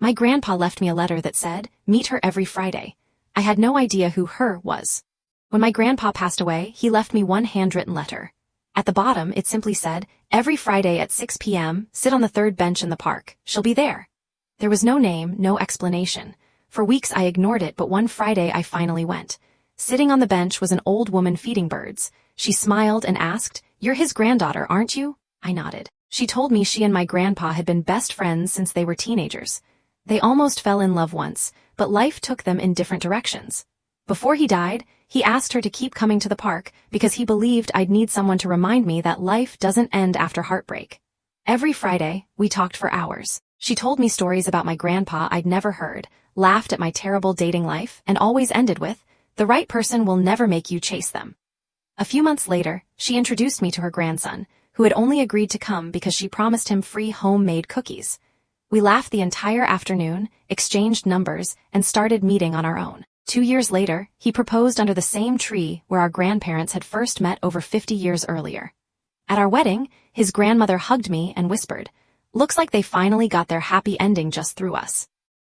My grandpa left me a letter that said, "Meet her every Friday." I had no idea who "her" was. When my grandpa passed away, he left me one handwritten letter. At the bottom, it simply said, "Every Friday at 6 p.m., sit on the third bench in the park. She'll be there." There was no name, no explanation. For weeks I ignored it, but one Friday I finally went. Sitting on the bench was an old woman feeding birds. She smiled and asked, "You're his granddaughter, aren't you?" I nodded. She told me she and my grandpa had been best friends since they were teenagers. They almost fell in love once, but life took them in different directions. Before he died, he asked her to keep coming to the park because he believed I'd need someone to remind me that life doesn't end after heartbreak. Every Friday, we talked for hours. She told me stories about my grandpa I'd never heard, laughed at my terrible dating life, and always ended with, "The right person will never make you chase them." A few months later, she introduced me to her grandson, who had only agreed to come because she promised him free homemade cookies. We laughed the entire afternoon, exchanged numbers, and started meeting on our own. 2 years later, he proposed under the same tree where our grandparents had first met over 50 years earlier. At our wedding, his grandmother hugged me and whispered, "Looks like they finally got their happy ending just through us."